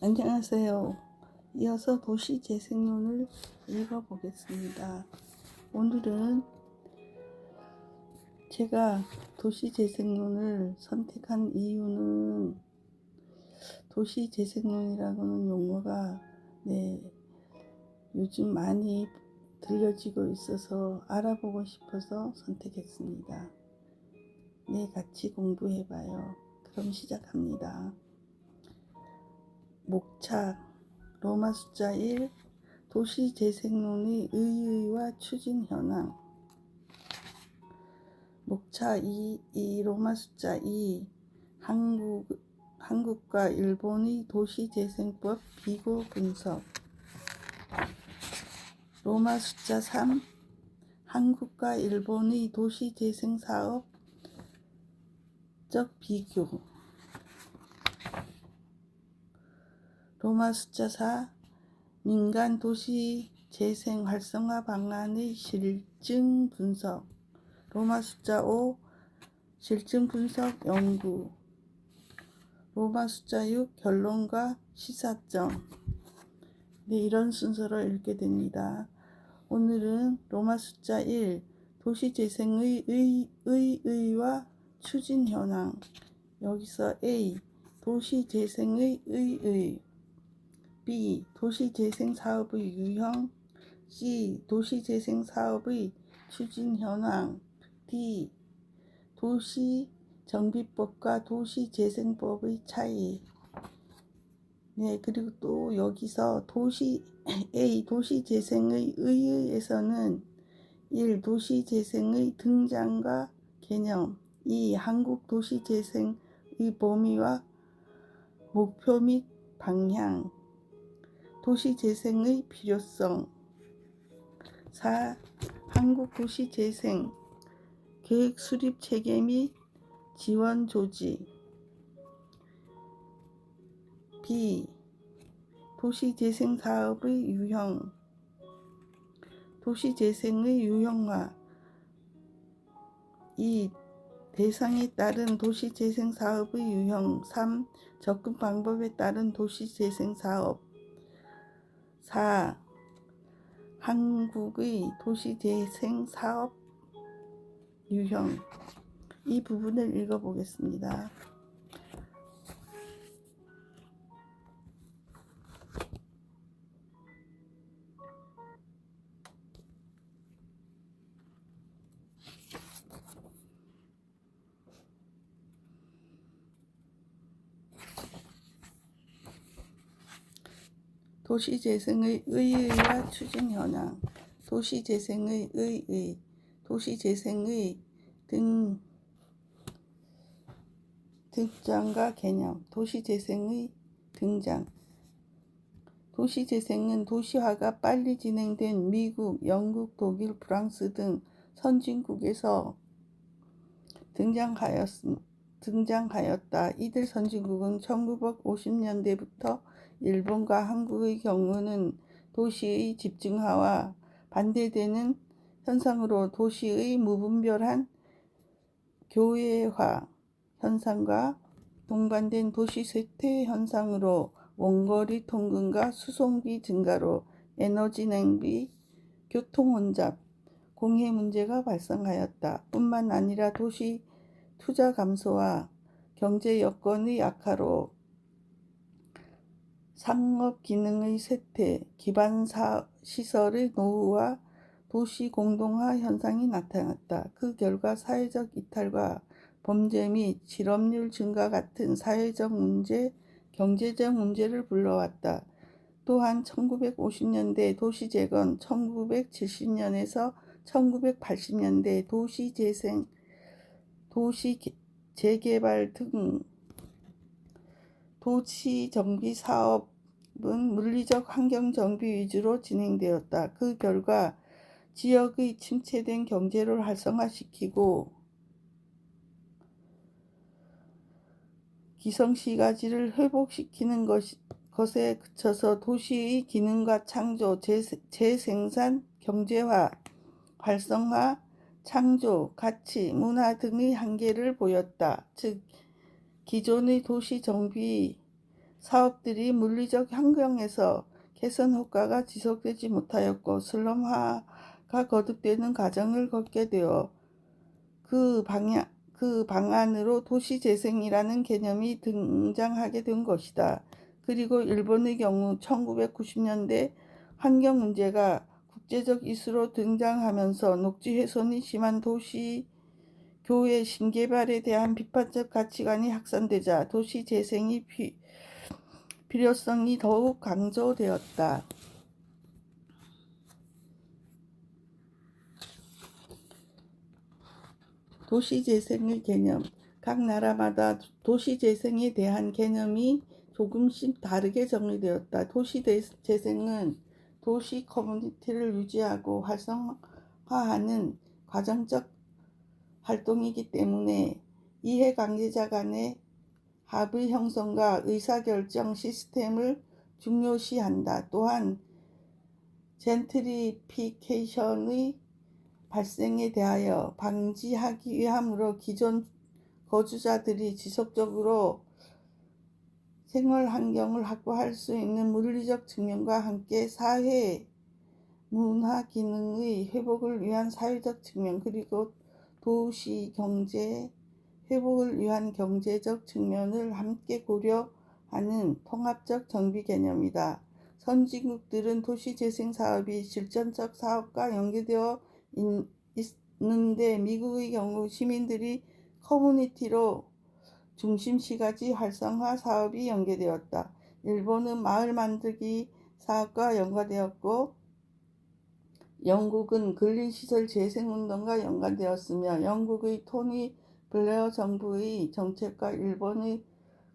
안녕하세요. 이어서 도시재생론을 읽어보겠습니다. 오늘은 제가 도시재생론을 선택한 이유는 도시재생론이라고는 용어가 요즘 많이 들려지고 있어서 알아보고 싶어서 선택했습니다. 같이 공부해봐요. 그럼 시작합니다. 목차 로마 숫자 1 도시재생론의 의의와 추진 현황. 목차 2 로마 숫자 2 한국과 일본의 도시재생법 비교 분석. 로마 숫자 3 한국과 일본의 도시재생사업적 비교. 로마 숫자 4 민간 도시 재생 활성화 방안의 실증 분석. 로마 숫자 5 실증 분석 연구. 로마 숫자 6 결론과 시사점. 이런 순서로 읽게 됩니다. 오늘은 로마 숫자 1 도시 재생의 의의와 추진 현황. 여기서 A 도시 재생의 의의, B. 도시재생 사업의 유형, C. 도시재생 사업의 추진 현황, D. 도시정비법과 도시재생법의 차이. 그리고 또 여기서 A. 도시재생의 의의에서는 1. 도시재생의 등장과 개념, 2. 한국 도시재생의 범위와 목표 및 방향, 도시재생의 필요성. 4. 한국 도시재생 계획 수립 체계 및 지원 조직. B. 도시재생 사업의 유형. 도시재생의 유형화. 2. 대상에 따른 도시재생 사업의 유형. 3. 접근 방법에 따른 도시재생 사업. 4. 한국의 도시재생 사업 유형. 이 부분을 읽어보겠습니다. 도시재생의 의의와 추진 현황. 도시재생의 의의. 도시재생의 등장과 개념. 도시재생의 등장. 도시재생은 도시화가 빨리 진행된 미국, 영국, 독일, 프랑스 등 선진국에서 등장하였다. 이들 선진국은 1950년대부터 일본과 한국의 경우는 도시의 집중화와 반대되는 현상으로 도시의 무분별한 교외화 현상과 동반된 도시 쇠퇴 현상으로 원거리 통근과 수송비 증가로 에너지 낭비, 교통 혼잡, 공해 문제가 발생하였다. 뿐만 아니라 도시 투자 감소와 경제 여건의 악화로 상업 기능의 쇠퇴, 기반 시설의 노후와 도시 공동화 현상이 나타났다. 그 결과 사회적 이탈과 범죄 및 실업률 증가 같은 사회적 문제, 경제적 문제를 불러왔다. 또한 1950년대 도시재건, 1970년에서 1980년대 도시재생, 도시재개발 등 도시정비 사업은 물리적 환경정비 위주로 진행되었다. 그 결과 지역의 침체된 경제를 활성화시키고 기성시가지를 회복시키는 것에 그쳐서 도시의 기능과 창조, 재생산, 경제화, 활성화, 창조, 가치, 문화 등의 한계를 보였다. 즉 기존의 도시 정비 사업들이 물리적 환경에서 개선 효과가 지속되지 못하였고 슬럼화가 거듭되는 과정을 겪게 되어 그 방안으로 도시재생이라는 개념이 등장하게 된 것이다. 그리고 일본의 경우 1990년대 환경 문제가 국제적 이슈로 등장하면서 녹지 훼손이 심한 도시 교외 신개발에 대한 비판적 가치관이 확산되자 도시 재생의 필요성이 더욱 강조되었다. 도시 재생의 개념. 각 나라마다 도시 재생에 대한 개념이 조금씩 다르게 정의되었다. 도시 재생은 도시 커뮤니티를 유지하고 활성화하는 과정적 활동이기 때문에 이해관계자 간의 합의 형성과 의사결정 시스템을 중요시한다. 또한 젠트리피케이션의 발생에 대하여 방지하기 위함으로 기존 거주자들이 지속적으로 생활 환경을 확보할 수 있는 물리적 측면과 함께 사회, 문화 기능의 회복을 위한 사회적 측면, 그리고 도시 경제 회복을 위한 경제적 측면을 함께 고려하는 통합적 정비 개념이다. 선진국들은 도시재생 사업이 실전적 사업과 연계되어 있는데 미국의 경우 시민들이 커뮤니티로 중심시가지 활성화 사업이 연계되었다. 일본은 마을 만들기 사업과 연관되었고 영국은 근린시설 재생운동과 연관되었으며 영국의 토니 블레어 정부의 정책과 일본의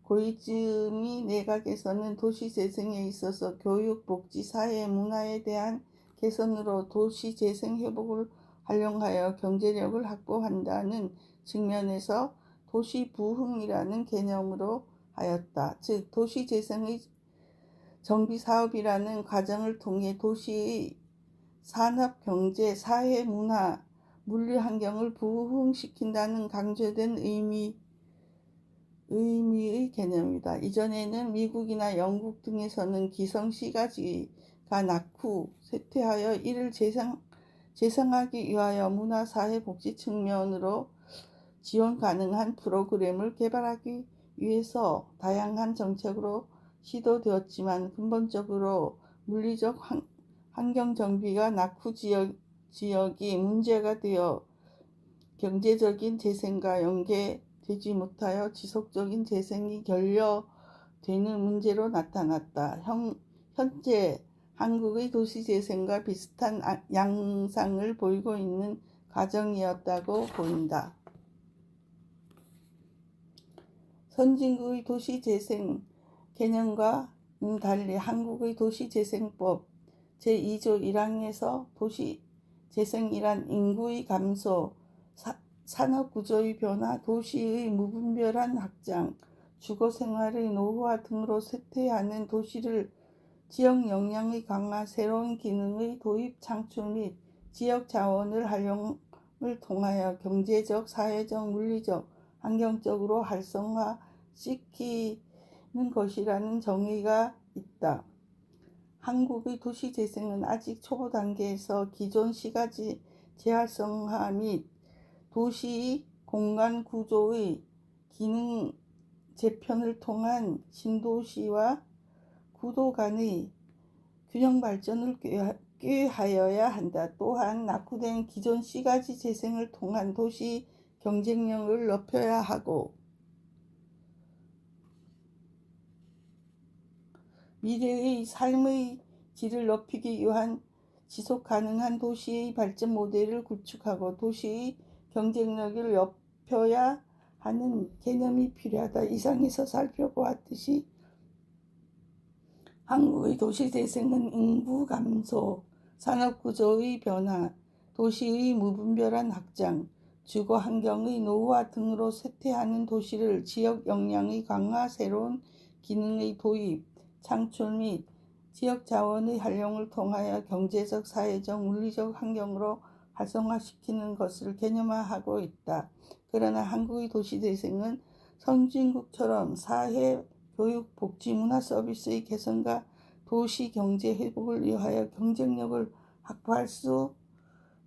고이즈미 내각에서는 도시재생에 있어서 교육, 복지, 사회, 문화에 대한 개선으로 도시재생 회복을 활용하여 경제력을 확보한다는 측면에서 도시부흥이라는 개념으로 하였다. 즉 도시재생의 정비사업이라는 과정을 통해 도시의 산업, 경제, 사회, 문화, 물리 환경을 부흥시킨다는 강조된 의미의 개념이다. 이전에는 미국이나 영국 등에서는 기성시가지가 낳고 쇠퇴하여 이를 재생하기 위하여 문화, 사회, 복지 측면으로 지원 가능한 프로그램을 개발하기 위해서 다양한 정책으로 시도되었지만 근본적으로 물리적 환경 정비가 낙후 지역이 문제가 되어 경제적인 재생과 연계되지 못하여 지속적인 재생이 결여되는 문제로 나타났다. 현재 한국의 도시재생과 비슷한 양상을 보이고 있는 과정이었다고 보인다. 선진국의 도시재생 개념과 달리 한국의 도시재생법 제2조 1항에서 도시재생이란 인구의 감소, 산업구조의 변화, 도시의 무분별한 확장, 주거생활의 노후화 등으로 쇠퇴하는 도시를 지역 역량의 강화, 새로운 기능의 도입, 창출 및 지역 자원을 활용을 통하여 경제적, 사회적, 물리적, 환경적으로 활성화시키는 것이라는 정의가 있다. 한국의 도시재생은 아직 초보 단계에서 기존 시가지 재활성화 및 도시의 공간 구조의 기능 재편을 통한 신도시와 구도 간의 균형 발전을 꾀하여야 한다. 또한 낙후된 기존 시가지 재생을 통한 도시 경쟁력을 높여야 하고 미래의 삶의 질을 높이기 위한 지속 가능한 도시의 발전 모델을 구축하고 도시의 경쟁력을 높여야 하는 개념이 필요하다. 이상에서 살펴보았듯이 한국의 도시재생은 인구 감소, 산업구조의 변화, 도시의 무분별한 확장, 주거 환경의 노후화 등으로 쇠퇴하는 도시를 지역 역량의 강화, 새로운 기능의 도입, 창출 및 지역 자원의 활용을 통하여 경제적, 사회적, 물리적 환경으로 활성화시키는 것을 개념화하고 있다. 그러나 한국의 도시재생은 선진국처럼 사회 교육, 복지, 문화 서비스의 개선과 도시 경제 회복을 위하여 경쟁력을 확보할 수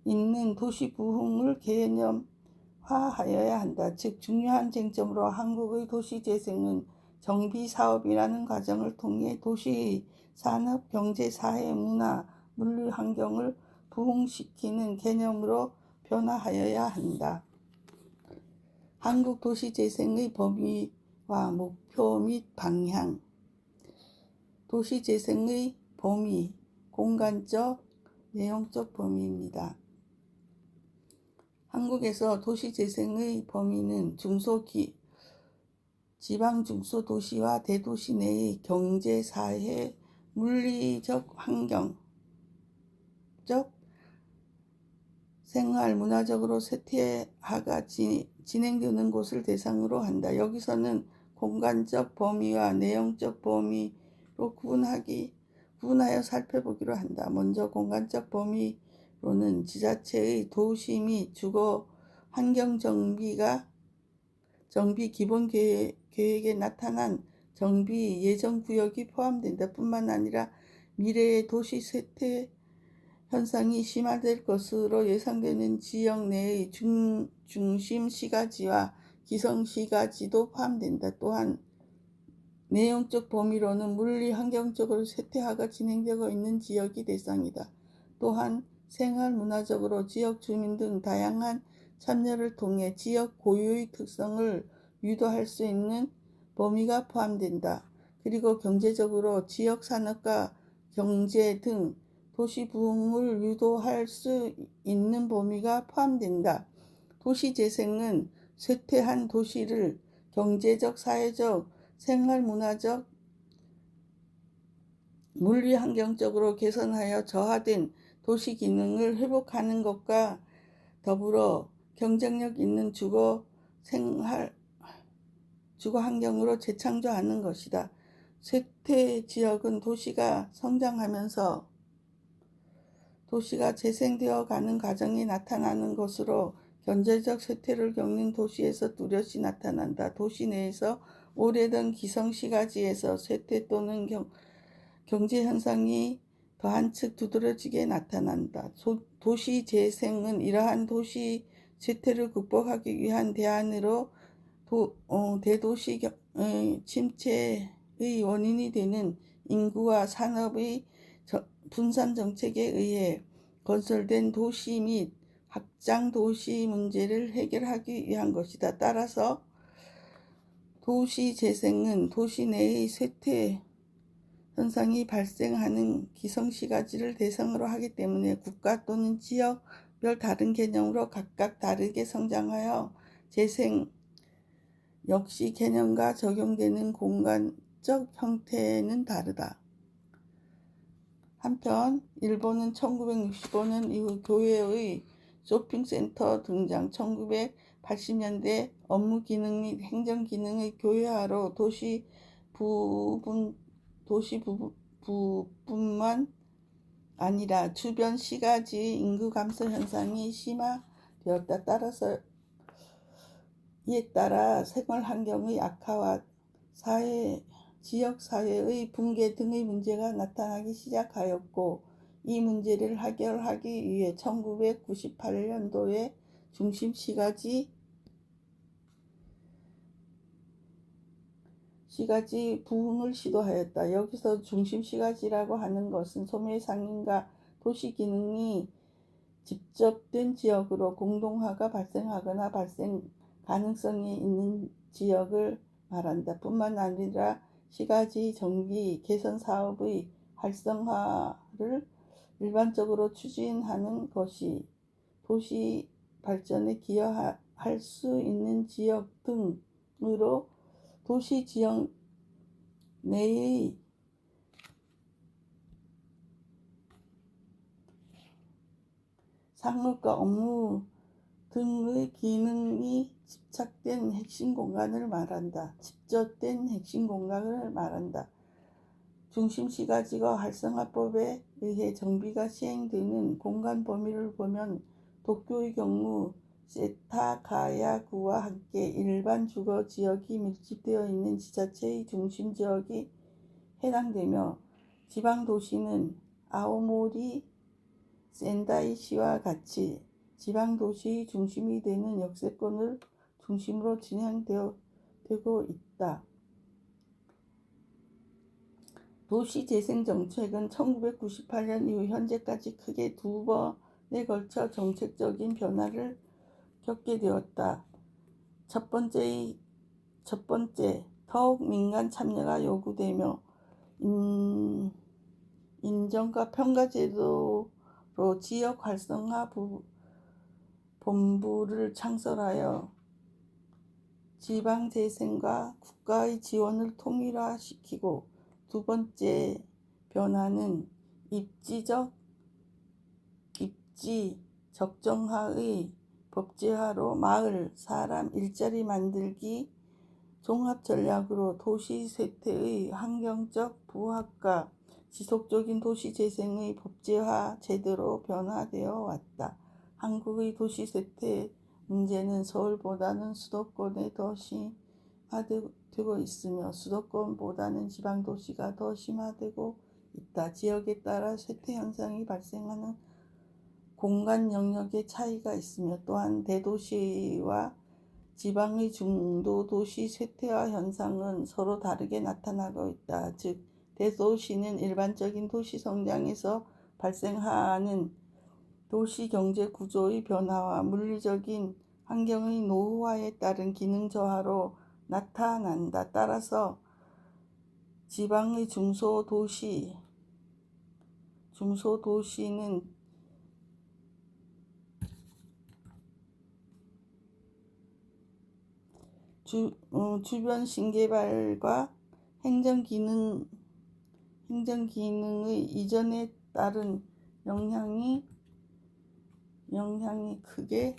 있는 도시 부흥을 개념화하여야 한다. 즉 중요한 쟁점으로 한국의 도시 재생은 정비 사업이라는 과정을 통해 도시의 산업, 경제, 사회, 문화, 물리 환경을 부흥시키는 개념으로 변화하여야 한다. 한국 도시 재생의 범위와 목표 및 방향. 도시 재생의 범위, 공간적, 내용적 범위입니다. 한국에서 도시 재생의 범위는 지방 중소도시와 대도시 내의 경제, 사회, 물리적, 환경적, 생활, 문화적으로 쇠퇴화가 진행되는 곳을 대상으로 한다. 여기서는 공간적 범위와 내용적 범위로 구분하여 살펴보기로 한다. 먼저 공간적 범위로는 지자체의 도시 및 주거 환경 정비 기본 계획에 나타난 정비 예정 구역이 포함된다. 뿐만 아니라 미래의 도시 쇠퇴 현상이 심화될 것으로 예상되는 지역 내의 중심 시가지와 기성 시가지도 포함된다. 또한 내용적 범위로는 물리 환경적으로 쇠퇴화가 진행되고 있는 지역이 대상이다. 또한 생활 문화적으로 지역 주민 등 다양한 참여를 통해 지역 고유의 특성을 유도할 수 있는 범위가 포함된다. 그리고 경제적으로 지역 산업과 경제 등 도시 부흥을 유도할 수 있는 범위가 포함된다. 도시 재생은 쇠퇴한 도시를 경제적, 사회적, 생활 문화적, 물리 환경적으로 개선하여 저하된 도시 기능을 회복하는 것과 더불어 경쟁력 있는 주거 환경으로 재창조하는 것이다. 쇠퇴 지역은 도시가 성장하면서 도시가 재생되어 가는 과정이 나타나는 것으로 경제적 쇠퇴를 겪는 도시에서 뚜렷이 나타난다. 도시 내에서 오래된 기성시가지에서 쇠퇴 또는 경제 현상이 더 한층 두드러지게 나타난다. 도시 재생은 이러한 도시 쇠퇴를 극복하기 위한 대안으로 대도시 침체의 원인이 되는 인구와 산업의 분산 정책에 의해 건설된 도시 및 확장 도시 문제를 해결하기 위한 것이다. 따라서 도시 재생은 도시 내의 쇠퇴 현상이 발생하는 기성시가지를 대상으로 하기 때문에 국가 또는 지역별 다른 개념으로 각각 다르게 성장하여 재생 역시 개념과 적용되는 공간적 형태는 다르다. 한편 일본은 1965년 이후 교외의 쇼핑센터 등장, 1980년대 업무 기능 및 행정 기능의 교외화로 도시 부분만 아니라 주변 시가지의 인구 감소 현상이 심화되었다. 이에 따라 생활 환경의 악화와 지역 사회의 붕괴 등의 문제가 나타나기 시작하였고, 이 문제를 해결하기 위해 1998년도에 중심 시가지 부흥을 시도하였다. 여기서 중심 시가지라고 하는 것은 소매 상인과 도시 기능이 집접된 지역으로 공동화가 발생하거나 발생 가능성이 있는 지역을 말한다. 뿐만 아니라 시가지 정비, 개선 사업의 활성화를 일반적으로 추진하는 것이 도시 발전에 기여할 수 있는 지역 등으로 도시 지역 내의 상업과 업무 등의 기능이 집착된 핵심 공간을 말한다. 중심 시가지가 활성화법에 의해 정비가 시행되는 공간 범위를 보면 도쿄의 경우 세타가야구와 함께 일반 주거 지역이 밀집되어 있는 지자체의 중심 지역이 해당되며 지방 도시는 아오모리, 센다이시와 같이 지방 도시의 중심이 되는 역세권을 중심으로 진행되고 있다. 도시재생정책은 1998년 이후 현재까지 크게 두 번에 걸쳐 정책적인 변화를 겪게 되었다. 첫 번째, 더욱 민간 참여가 요구되며 인정과 평가 제도로 지역 활성화 본부를 창설하여 지방재생과 국가의 지원을 통일화시키고, 두 번째 변화는 입지 적정화의 법제화로 마을, 사람, 일자리 만들기 종합 전략으로 도시 쇠퇴의 환경적 부합과 지속적인 도시 재생의 법제화 제도로 변화되어 왔다. 한국의 도시 쇠퇴 문제는 서울보다는 수도권에 더 심화되고 있으며 수도권보다는 지방도시가 더 심화되고 있다. 지역에 따라 쇠퇴 현상이 발생하는 공간 영역의 차이가 있으며 또한 대도시와 지방의 중도도시 쇠퇴화 현상은 서로 다르게 나타나고 있다. 즉, 대도시는 일반적인 도시 성장에서 발생하는 도시 경제 구조의 변화와 물리적인 환경의 노후화에 따른 기능 저하로 나타난다. 따라서 지방의 중소도시는 주변 신개발과 행정기능의 이전에 따른 영향이 크게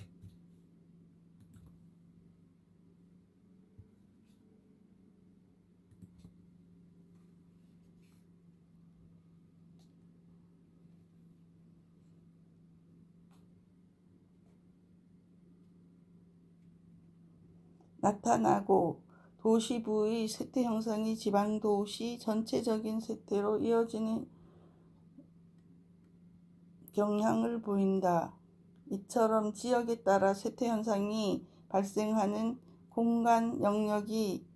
나타나고, 도시부의 쇠퇴 형상이 지방도시 전체적인 쇠퇴로 이어지는 경향을 보인다. 이처럼 지역에 따라 쇠퇴 현상이 발생하는 공간 영역의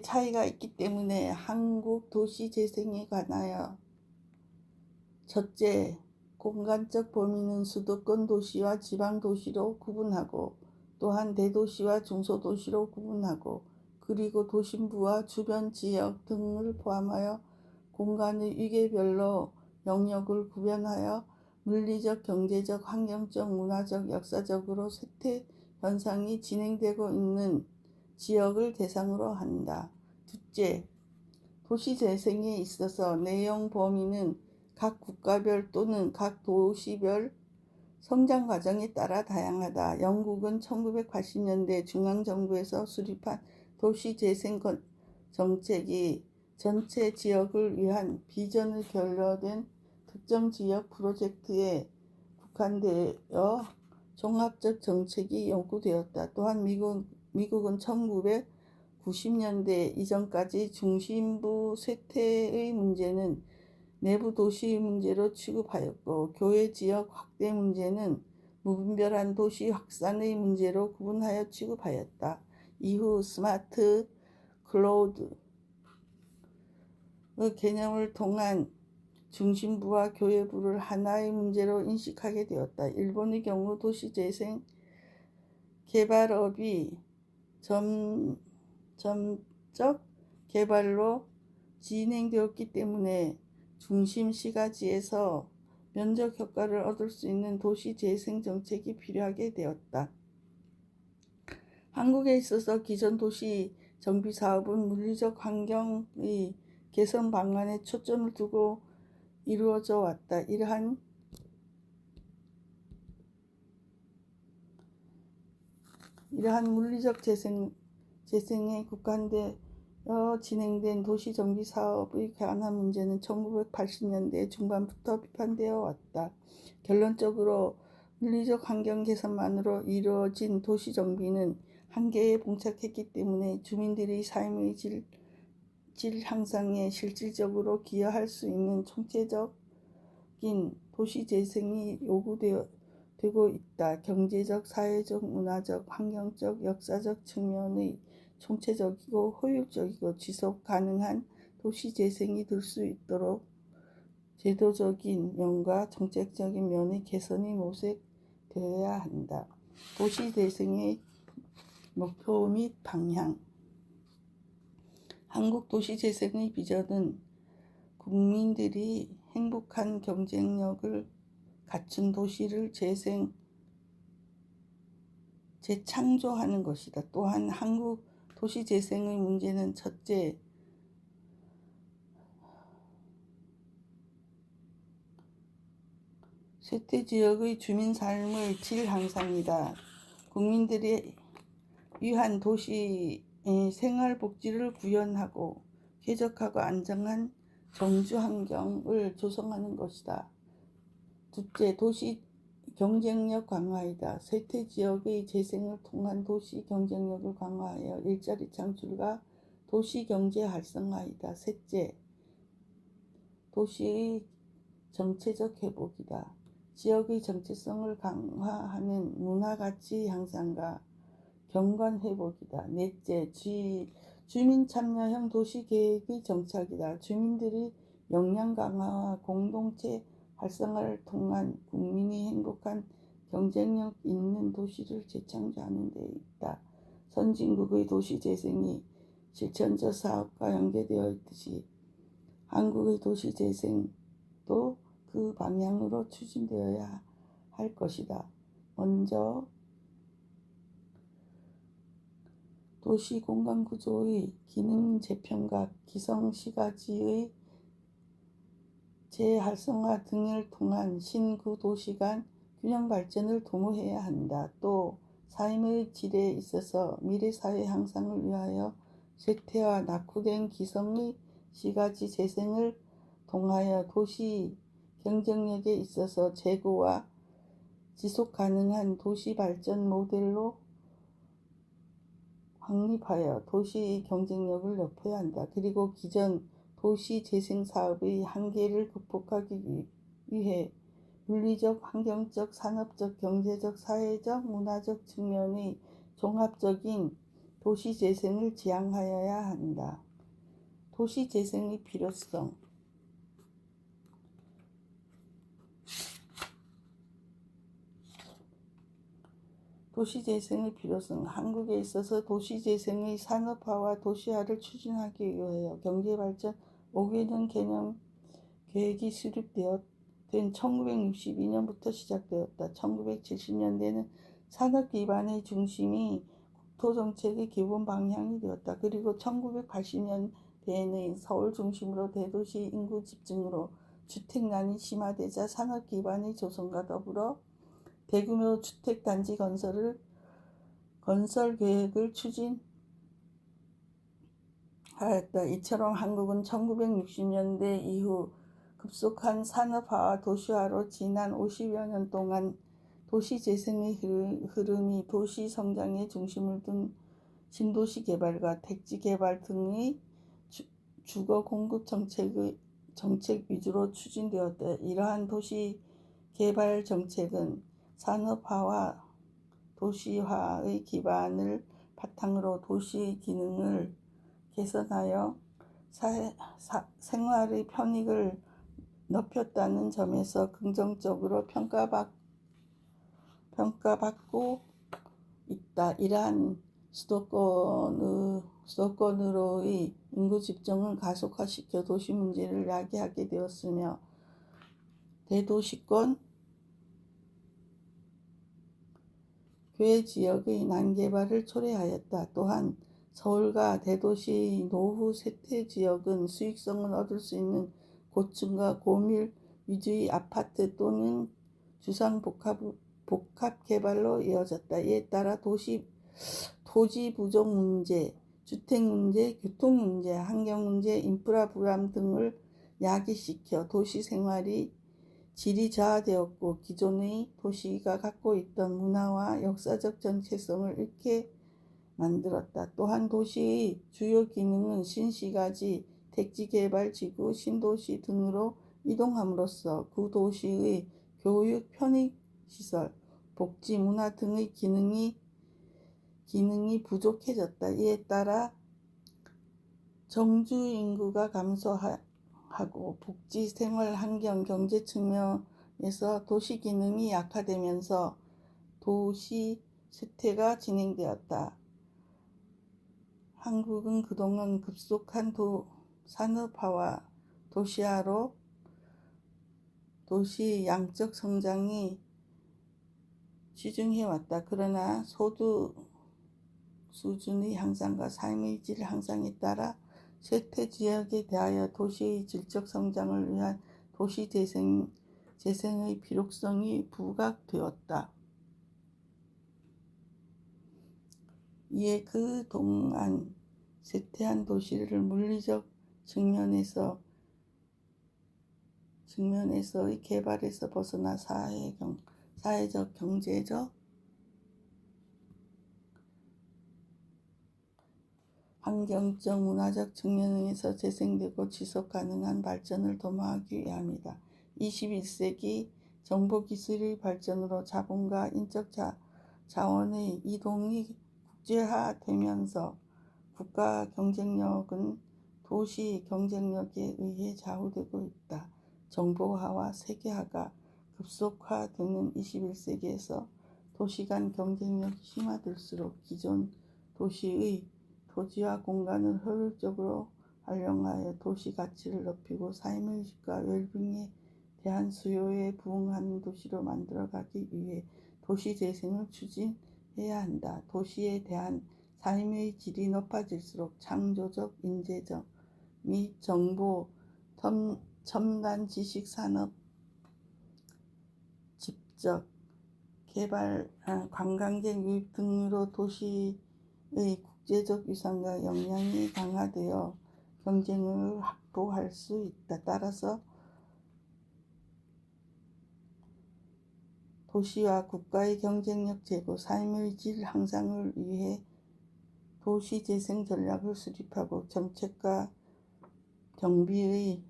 차이가 있기 때문에 한국 도시 재생에 관하여 첫째, 공간적 범위는 수도권 도시와 지방 도시로 구분하고, 또한 대도시와 중소도시로 구분하고, 그리고 도심부와 주변 지역 등을 포함하여 공간의 위계별로 영역을 구별하여 물리적, 경제적, 환경적, 문화적, 역사적으로 쇠퇴 현상이 진행되고 있는 지역을 대상으로 한다. 둘째, 도시재생에 있어서 내용 범위는 각 국가별 또는 각 도시별 성장 과정에 따라 다양하다. 영국은 1980년대 중앙정부에서 수립한 도시재생 정책이 전체 지역을 위한 비전을 결여된 특정 지역 프로젝트에 국한되어 종합적 정책이 요구되었다. 또한 미국은 1990년대 이전까지 중심부 쇠퇴의 문제는 내부 도시 문제로 취급하였고, 교외 지역 확대 문제는 무분별한 도시 확산의 문제로 구분하여 취급하였다. 이후 스마트 클로우드의 개념을 통한 중심부와 교외부를 하나의 문제로 인식하게 되었다. 일본의 경우 도시재생 개발업이 점적 개발로 진행되었기 때문에 중심 시가지에서 면적 효과를 얻을 수 있는 도시 재생 정책이 필요하게 되었다. 한국에 있어서 기존 도시 정비 사업은 물리적 환경의 개선 방안에 초점을 두고 이루어져 왔다. 이러한 물리적 재생에 국한되어 진행된 도시 정비 사업의 관한 문제는 1980년대 중반부터 비판되어 왔다. 결론적으로 물리적 환경 개선만으로 이루어진 도시 정비는 한계에 봉착했기 때문에 주민들의 삶의 질 향상에 실질적으로 기여할 수 있는 총체적인 도시 재생이 요구되고 있다. 경제적, 사회적, 문화적, 환경적, 역사적 측면의 총체적이고 효율적이고 지속 가능한 도시 재생이 될 수 있도록 제도적인 면과 정책적인 면의 개선이 모색되어야 한다. 도시 재생의 목표 및 방향. 한국 도시 재생의 비전은 국민들이 행복한 경쟁력을 갖춘 도시를 재창조하는 것이다. 또한 한국 도시 재생의 문제는 첫째, 쇠퇴 지역의 주민 삶의 질 향상이다. 국민들이 위한 도시의 생활 복지를 구현하고 쾌적하고 안정한 정주 환경을 조성하는 것이다. 둘째, 도시 경쟁력 강화이다. 쇠퇴 지역의 재생을 통한 도시 경쟁력을 강화하여 일자리 창출과 도시 경제 활성화이다. 셋째, 도시의 정체적 회복이다. 지역의 정체성을 강화하는 문화가치 향상과 경관 회복이다. 넷째, 주민 참여형 도시계획의 정착이다. 주민들이 역량 강화와 공동체 활성화를 통한 국민이 행복한 경쟁력 있는 도시를 재창조하는 데 있다. 선진국의 도시 재생이 실천적 사업과 연계되어 있듯이 한국의 도시 재생도 그 방향으로 추진되어야 할 것이다. 먼저 도시 공간 구조의 기능 재평가, 기성 시가지의 재활성화 등을 통한 신구 도시 간 균형 발전을 도모해야 한다. 또 삶의 질에 있어서 미래 사회 향상을 위하여 쇠퇴와 낙후된 기성의 시가지 재생을 통하여 도시 경쟁력에 있어서 재고와 지속 가능한 도시 발전 모델로 확립하여 도시 경쟁력을 높여야 한다. 그리고 기존 도시 재생 사업의 한계를 극복하기 위해 물리적, 환경적, 산업적, 경제적, 사회적, 문화적 측면의 종합적인 도시 재생을 지향하여야 한다. 도시 재생의 필요성. 도시재생의 필요성. 한국에 있어서 도시재생의 산업화와 도시화를 추진하기 위하여 경제발전 5개년 개념 계획이 수립된 1962년부터 시작되었다. 1970년대는 산업 기반의 중심이 국토정책의 기본 방향이 되었다. 그리고 1980년대에는 서울 중심으로 대도시 인구 집중으로 주택난이 심화되자 산업 기반의 조성과 더불어 대규모 주택단지 건설 계획을 추진하였다. 이처럼 한국은 1960년대 이후 급속한 산업화와 도시화로 지난 50여 년 동안 도시재생의 흐름이 도시 성장에 중심을 둔 신도시 개발과 택지 개발 등의 주거 공급 정책 위주로 추진되었다. 이러한 도시 개발 정책은 산업화와 도시화의 기반을 바탕으로 도시 기능을 개선하여 생활의 편익을 높였다는 점에서 긍정적으로 평가받고 있다. 이러한 수도권으로의 인구 집중을 가속화시켜 도시 문제를 야기하게 되었으며 대도시권 괴 지역의 난개발을 초래하였다. 또한 서울과 대도시 노후 쇠퇴 지역은 수익성을 얻을 수 있는 고층과 고밀 위주의 아파트 또는 주상 복합 개발로 이어졌다. 이에 따라 토지 부족 문제, 주택 문제, 교통 문제, 환경 문제, 인프라 불안 등을 야기시켜 도시 생활이 질이 저하되었고 기존의 도시가 갖고 있던 문화와 역사적 정체성을 잃게 만들었다. 또한 도시의 주요 기능은 신시가지, 택지개발지구, 신도시 등으로 이동함으로써 그 도시의 교육, 편의시설, 복지, 문화 등의 기능이 부족해졌다. 이에 따라 정주 인구가 감소하고 복지, 생활, 환경, 경제 측면에서 도시 기능이 약화되면서 도시 쇠퇴가 진행되었다. 한국은 그동안 급속한 산업화와 도시화로 도시 양적 성장이 치중해왔다. 그러나 소득 수준의 향상과 삶의 질 향상에 따라 쇠퇴 지역에 대하여 도시의 질적 성장을 위한 도시 재생의 필요성이 부각되었다. 이에 그 동안 쇠퇴한 도시를 물리적 측면에서의 개발에서 벗어나 사회적, 경제적, 환경적, 문화적 측면에서 재생되고 지속 가능한 발전을 도모하기 위함이다. 21세기 정보기술의 발전으로 자본과 인적 자원의 이동이 국제화되면서 국가 경쟁력은 도시 경쟁력에 의해 좌우되고 있다. 정보화와 세계화가 급속화되는 21세기에서 도시 간 경쟁력이 심화될수록 기존 도시의 토지와 공간을 효율적으로 활용하여 도시 가치를 높이고 삶의 질과 웰빙에 대한 수요에 부응하는 도시로 만들어가기 위해 도시 재생을 추진해야 한다. 도시에 대한 삶의 질이 높아질수록 창조적, 인재적 및 정보, 첨단 지식 산업, 집적, 개발, 관광객 유입 등으로 도시의 국제적 위상과 역량이 강화되어 경쟁력을 확보할 수 있다. 따라서 도시와 국가의 경쟁력 제고, 삶의 질 향상을 위해 도시 재생 전략을 수립하고 정책과 경비의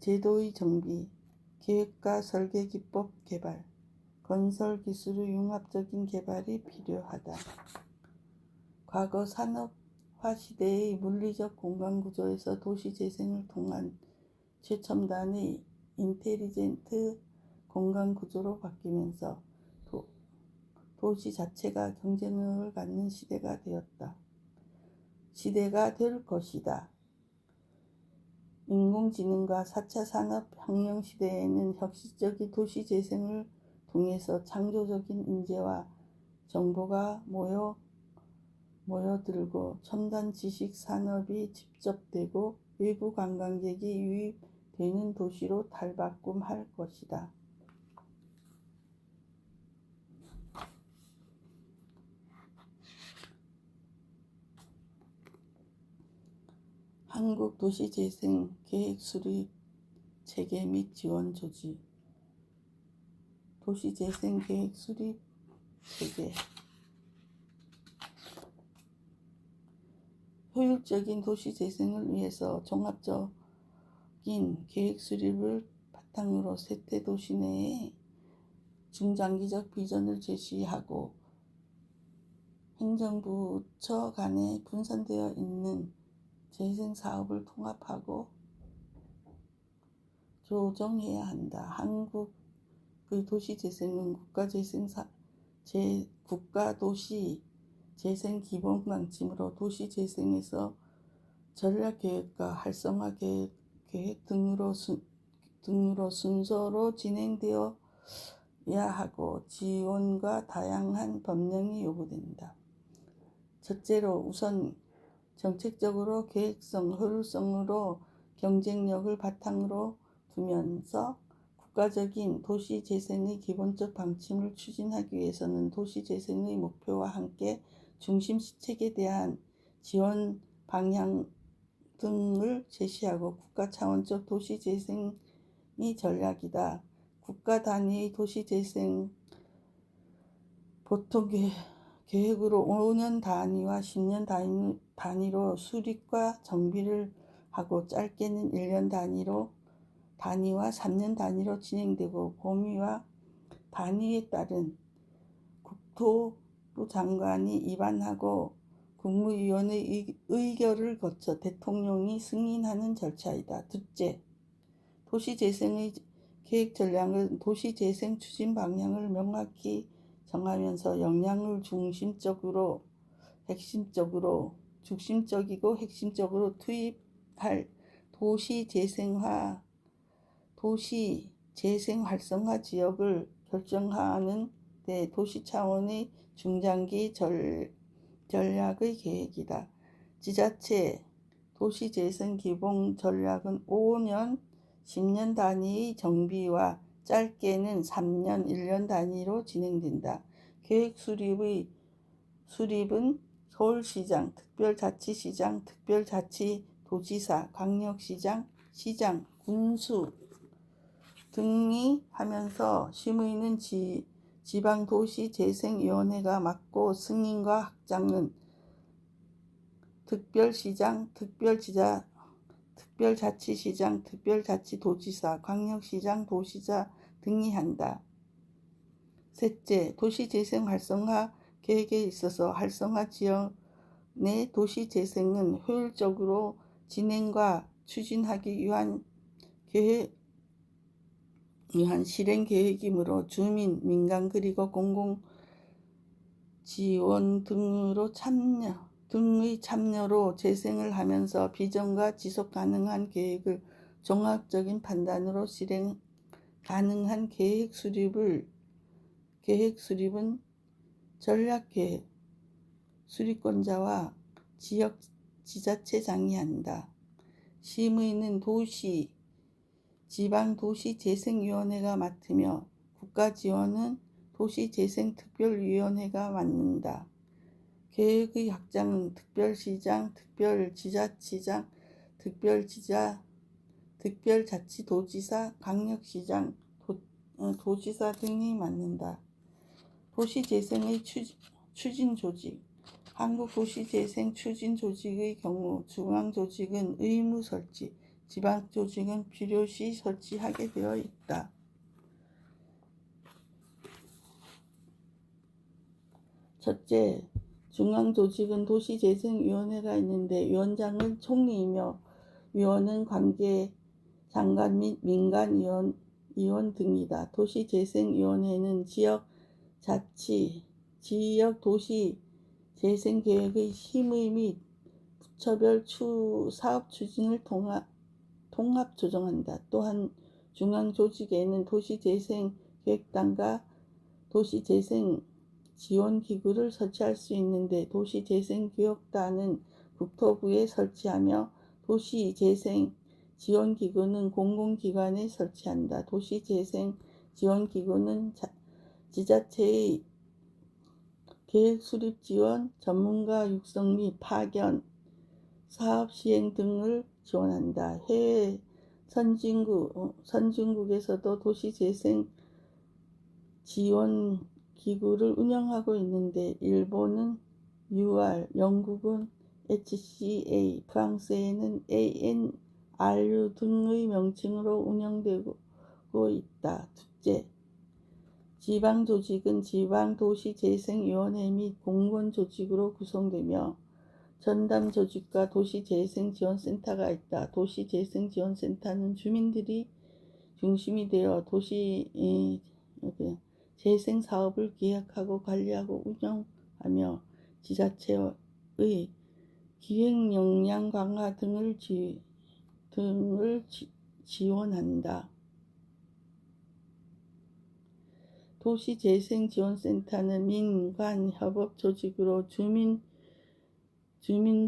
제도의 정비, 계획과 설계 기법 개발, 건설 기술의 융합적인 개발이 필요하다. 과거 산업화 시대의 물리적 공간 구조에서 도시 재생을 통한 최첨단의 인텔리젠트 공간 구조로 바뀌면서 도시 자체가 경쟁력을 갖는 시대가 될 것이다. 인공지능과 4차 산업혁명 시대에는 혁신적인 도시 재생을 통해서 창조적인 인재와 정보가 모여들고 첨단 지식 산업이 집접되고 외부 관광객이 유입되는 도시로 탈바꿈할 것이다. 한국 도시재생 계획 수립 체계 및 지원 조직. 도시재생 계획 수립 체계. 효율적인 도시재생을 위해서 종합적인 계획 수립을 바탕으로 쇠퇴 도시 내에 중장기적 비전을 제시하고 행정부처 간에 분산되어 있는 재생사업을 통합하고 조정해야 한다. 한국의 도시재생은 국가도시 재생 기본 방침으로 도시재생에서 전략계획과 활성화계획 등으로 순서로 진행되어야 하고 지원과 다양한 법령이 요구된다. 첫째로 우선 정책적으로 계획성, 효율성으로 경쟁력을 바탕으로 두면서 국가적인 도시재생의 기본적 방침을 추진하기 위해서는 도시재생의 목표와 함께 중심 시책에 대한 지원 방향 등을 제시하고 국가 차원적 도시재생 전략이다. 국가 단위의 도시재생 보통 계획으로 5년 단위와 10년 단위로 수립과 정비를 하고 짧게는 1년 단위와 3년 단위로 진행되고 범위와 단위에 따른 국토부 장관이 입안하고 국무위원의 의결을 거쳐 대통령이 승인하는 절차이다. 둘째, 도시재생의 계획 전략은 도시재생 추진 방향을 명확히 정하면서 역량을 중심적이고 핵심적으로 투입할 도시재생 활성화 지역을 결정하는 데 도시 차원의 중장기 전략의 계획이다. 지자체 도시재생 기본 전략은 5년, 10년 단위의 정비와 짧게는 3년, 1년 단위로 진행된다. 계획 수립은 서울시장, 특별자치시장, 특별자치도지사, 광역시장, 시장, 군수 등이 하면서 심의는 지방도시재생위원회가 맡고 승인과 확장은 특별시장, 특별자치시장, 특별자치도지사, 광역시장, 도시자 등이 한다. 셋째, 도시재생 활성화 계획에 있어서 활성화 지역 내 도시재생은 효율적으로 진행과 추진하기 위한 실행 계획이므로 주민, 민간 그리고 공공 지원 등의 참여로 재생을 하면서 비전과 지속 가능한 계획을 종합적인 판단으로 실행 가능한 계획 수립은 전략계획 수립권자와 지자체장이 한다. 심의는 지방도시재생위원회가 맡으며 국가지원은 도시재생특별위원회가 맡는다. 계획의 확장은 특별시장, 특별지자치장, 특별자치도지사, 광역시장, 도지사 등이 맡는다. 도시재생의 추진조직 한국도시재생 추진조직의 경우 중앙조직은 의무 설치, 지방조직은 필요시 설치하게 되어 있다. 첫째, 중앙조직은 도시재생위원회가 있는데 위원장은 총리이며 위원은 관계 장관 및 민간 위원 등이다. 도시재생위원회는 지역 도시 재생계획의 심의 및 부처별 사업 추진을 통합 조정한다. 또한 중앙조직에는 도시재생계획단과 도시재생지원기구를 설치할 수 있는데 도시재생교육단은 국토부에 설치하며 도시재생지원기구는 공공기관에 설치한다. 도시재생지원기구는 지자체의 계획 수립 지원, 전문가 육성 및 파견, 사업 시행 등을 지원한다. 해외 선진국에서도 도시재생 지원 기구를 운영하고 있는데 일본은 UR, 영국은 HCA, 프랑스에는 ANRU 등의 명칭으로 운영되고 있다. 둘째, 지방조직은 지방도시재생위원회 및 공무원조직으로 구성되며 전담조직과 도시재생지원센터가 있다. 도시재생지원센터는 주민들이 중심이 되어 재생사업을 기획하고 관리하고 운영하며 지자체의 기획 역량 강화 등을 지원한다. 도시재생지원센터는 민관협업조직으로 주민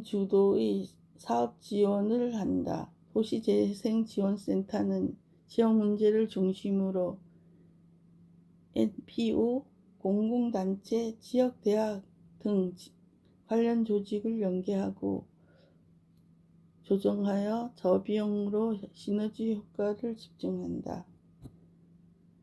주도의 사업 지원을 한다. 도시재생지원센터는 지역 문제를 중심으로 NPO, 공공단체, 지역대학 등 관련 조직을 연계하고 조정하여 저비용으로 시너지 효과를 집중한다.